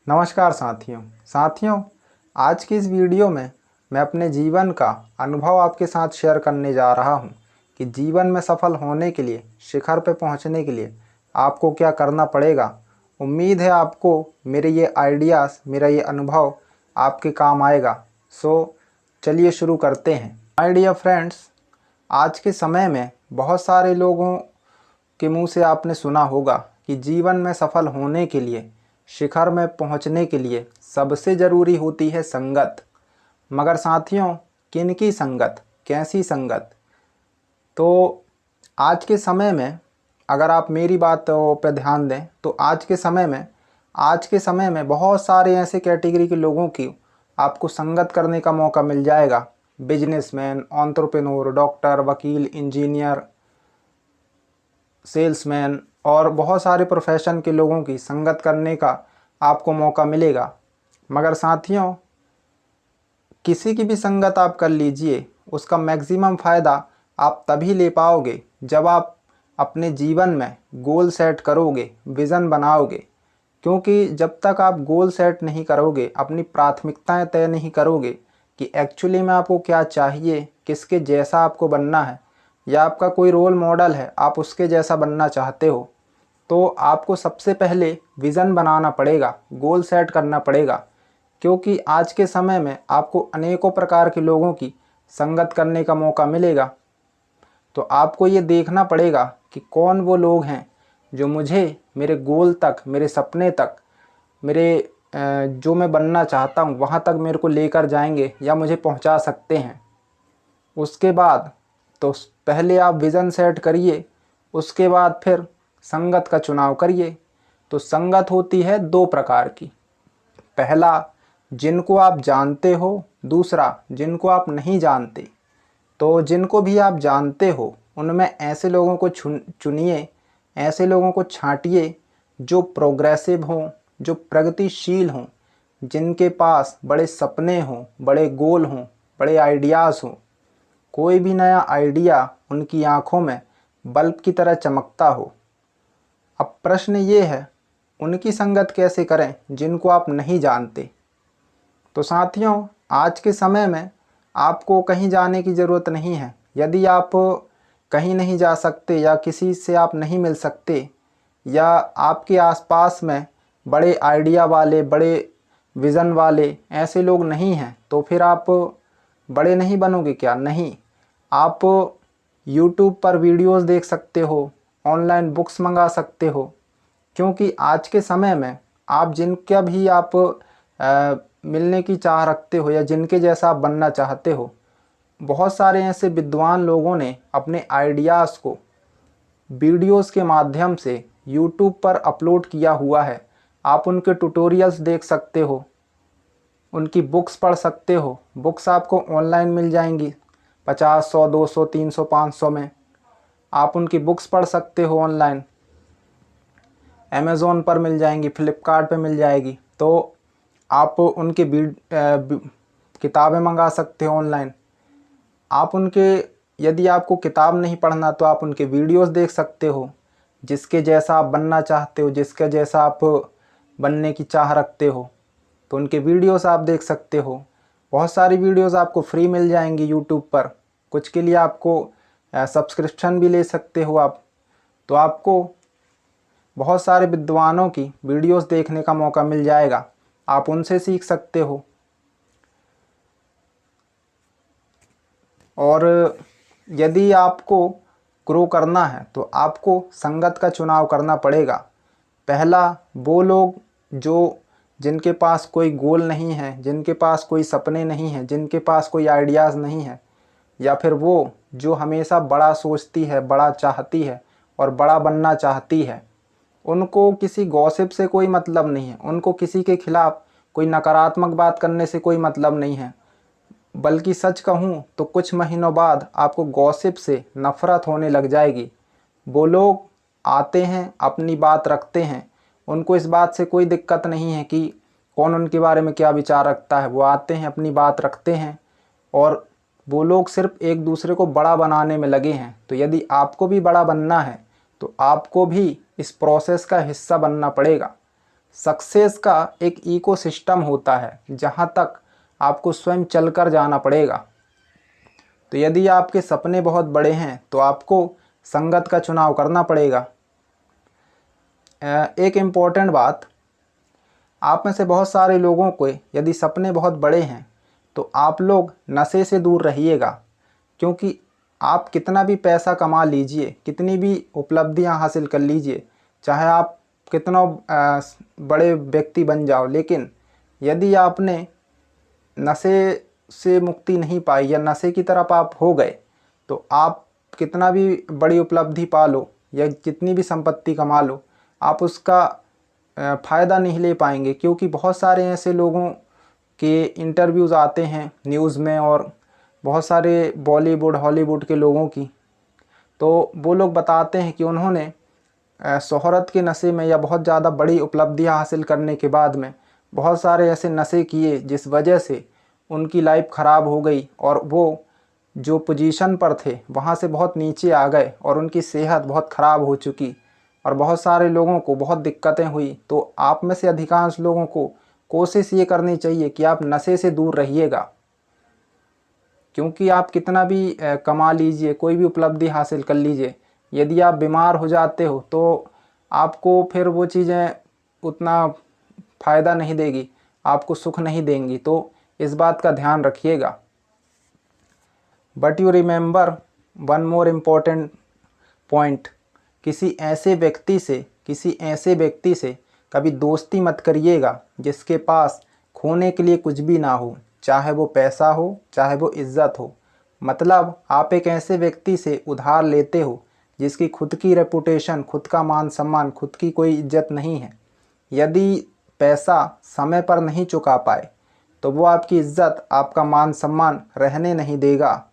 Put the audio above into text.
नमस्कार साथियों, आज की इस वीडियो में मैं अपने जीवन का अनुभव आपके साथ शेयर करने जा रहा हूं कि जीवन में सफल होने के लिए, शिखर पर पहुंचने के लिए आपको क्या करना पड़ेगा। उम्मीद है आपको मेरे ये आइडियाज़, मेरा ये अनुभव आपके काम आएगा। सो चलिए शुरू करते हैं। माय डियर फ्रेंड्स, आज के समय में बहुत सारे लोगों के मुंह से आपने सुना होगा कि जीवन में सफल होने के लिए, शिखर में पहुंचने के लिए सबसे ज़रूरी होती है संगत। मगर साथियों, किनकी संगत, कैसी संगत? तो आज के समय में अगर आप मेरी बातों पर ध्यान दें तो आज के समय में बहुत सारे ऐसे कैटेगरी के लोगों की आपको संगत करने का मौका मिल जाएगा। बिजनेसमैन, एंटरप्रेन्योर, डॉक्टर, वकील, इंजीनियर, सेल्समैन और बहुत सारे प्रोफेशन के लोगों की संगत करने का आपको मौका मिलेगा। मगर साथियों, किसी की भी संगत आप कर लीजिए, उसका मैक्सिमम फ़ायदा आप तभी ले पाओगे जब आप अपने जीवन में गोल सेट करोगे, विज़न बनाओगे। क्योंकि जब तक आप गोल सेट नहीं करोगे, अपनी प्राथमिकताएं तय नहीं करोगे कि एक्चुअली में आपको क्या चाहिए, किसके जैसा आपको बनना है, या आपका कोई रोल मॉडल है, आप उसके जैसा बनना चाहते हो, तो आपको सबसे पहले विज़न बनाना पड़ेगा, गोल सेट करना पड़ेगा। क्योंकि आज के समय में आपको अनेकों प्रकार के लोगों की संगत करने का मौका मिलेगा। तो आपको ये देखना पड़ेगा कि कौन वो लोग हैं जो मुझे मेरे गोल तक, मेरे सपने तक, मेरे जो मैं बनना चाहता हूँ वहाँ तक मेरे को लेकर जाएंगे या मुझे पहुँचा सकते हैं। उसके बाद तो पहले आप विज़न सेट करिए, उसके बाद फिर संगत का चुनाव करिए। तो संगत होती है दो प्रकार की। पहला, जिनको आप जानते हो, दूसरा जिनको आप नहीं जानते। तो जिनको भी आप जानते हो उनमें ऐसे लोगों को चुनिए, ऐसे लोगों को छांटिए जो प्रोग्रेसिव हों, जो प्रगतिशील हों, जिनके पास बड़े सपने हों, बड़े गोल हों, बड़े आइडियाज़ हों। कोई भी नया आइडिया उनकी आंखों में बल्ब की तरह चमकता हो। अब प्रश्न ये है, उनकी संगत कैसे करें जिनको आप नहीं जानते? तो साथियों, आज के समय में आपको कहीं जाने की ज़रूरत नहीं है। यदि आप कहीं नहीं जा सकते या किसी से आप नहीं मिल सकते, या आपके आसपास में बड़े आइडिया वाले, बड़े विज़न वाले ऐसे लोग नहीं हैं, तो फिर आप बड़े नहीं बनोगे क्या? नहीं, आप यूट्यूब पर वीडियोस देख सकते हो, ऑनलाइन बुक्स मंगा सकते हो। क्योंकि आज के समय में आप जिनका भी आप मिलने की चाह रखते हो या जिनके जैसा आप बनना चाहते हो, बहुत सारे ऐसे विद्वान लोगों ने अपने आइडियाज़ को वीडियोस के माध्यम से यूट्यूब पर अपलोड किया हुआ है। आप उनके ट्यूटोरियल्स देख सकते हो, उनकी बुक्स पढ़ सकते हो। बुक्स आपको ऑनलाइन मिल जाएंगी 50, 100, 200, 300, 500 में। आप उनकी बुक्स पढ़ सकते हो ऑनलाइन, अमेज़ोन पर मिल जाएंगी, फ्लिपकार्ट पे मिल जाएगी। तो आप उनके किताबें मंगा सकते हो ऑनलाइन। आप उनके, यदि आपको किताब नहीं पढ़ना तो आप उनके वीडियोस देख सकते हो। जिसके जैसा आप बनना चाहते हो, जिसके जैसा आप बनने की चाह रखते हो, तो उनके वीडियोस आप देख सकते हो। बहुत सारी वीडियोस आपको फ्री मिल जाएंगी यूट्यूब पर। कुछ के लिए आपको सब्सक्रिप्शन भी ले सकते हो आप। तो आपको बहुत सारे विद्वानों की वीडियोस देखने का मौका मिल जाएगा, आप उनसे सीख सकते हो। और यदि आपको ग्रो करना है तो आपको संगत का चुनाव करना पड़ेगा। पहला, वो लोग जिनके पास कोई गोल नहीं है, जिनके पास कोई सपने नहीं हैं, जिनके पास कोई आइडियाज़ नहीं है, या फिर वो जो हमेशा बड़ा सोचती है, बड़ा चाहती है और बड़ा बनना चाहती है। उनको किसी गॉसिप से कोई मतलब नहीं है, उनको किसी के खिलाफ कोई नकारात्मक बात करने से कोई मतलब नहीं है। बल्कि सच कहूँ तो कुछ महीनों बाद आपको गॉसिप से नफ़रत होने लग जाएगी। वो लोग आते हैं, अपनी बात रखते हैं, उनको इस बात से कोई दिक्कत नहीं है कि कौन उनके बारे में क्या विचार रखता है। वो आते हैं, अपनी बात रखते हैं, और वो लोग सिर्फ एक दूसरे को बड़ा बनाने में लगे हैं। तो यदि आपको भी बड़ा बनना है तो आपको भी इस प्रोसेस का हिस्सा बनना पड़ेगा। सक्सेस का एक इकोसिस्टम होता है जहाँ तक आपको स्वयं चलकर जाना पड़ेगा। तो यदि आपके सपने बहुत बड़े हैं तो आपको संगत का चुनाव करना पड़ेगा। एक इम्पॉर्टेंट बात, आप में से बहुत सारे लोगों को यदि सपने बहुत बड़े हैं तो आप लोग नशे से दूर रहिएगा, क्योंकि आप कितना भी पैसा कमा लीजिए, कितनी भी उपलब्धियां हासिल कर लीजिए, चाहे आप कितना बड़े व्यक्ति बन जाओ, लेकिन यदि आपने नशे से मुक्ति नहीं पाई या नशे की तरफ आप हो गए तो आप कितना भी बड़ी उपलब्धि पा लो या जितनी भी संपत्ति कमा लो, आप उसका फ़ायदा नहीं ले पाएंगे। क्योंकि बहुत सारे ऐसे लोगों के इंटरव्यूज़ आते हैं न्यूज़ में, और बहुत सारे बॉलीवुड हॉलीवुड के लोगों की, तो वो लोग बताते हैं कि उन्होंने शोहरत के नशे में या बहुत ज़्यादा बड़ी उपलब्धियां हासिल करने के बाद में बहुत सारे ऐसे नशे किए जिस वजह से उनकी लाइफ ख़राब हो गई और वो जो पोजीशन पर थे वहाँ से बहुत नीचे आ गए और उनकी सेहत बहुत ख़राब हो चुकी और बहुत सारे लोगों को बहुत दिक्कतें हुई। तो आप में से अधिकांश लोगों को कोशिश ये करनी चाहिए कि आप नशे से दूर रहिएगा, क्योंकि आप कितना भी कमा लीजिए, कोई भी उपलब्धि हासिल कर लीजिए, यदि आप बीमार हो जाते हो तो आपको फिर वो चीज़ें उतना फ़ायदा नहीं देगी, आपको सुख नहीं देंगी। तो इस बात का ध्यान रखिएगा। But you remember one more important point, किसी ऐसे व्यक्ति से कभी दोस्ती मत करिएगा जिसके पास खोने के लिए कुछ भी ना हो, चाहे वो पैसा हो चाहे वो इज़्ज़त हो। मतलब आप एक ऐसे व्यक्ति से उधार लेते हो जिसकी खुद की रेपुटेशन, खुद का मान सम्मान, खुद की कोई इज्जत नहीं है। यदि पैसा समय पर नहीं चुका पाए तो वो आपकी इज्जत, आपका मान सम्मान रहने नहीं देगा।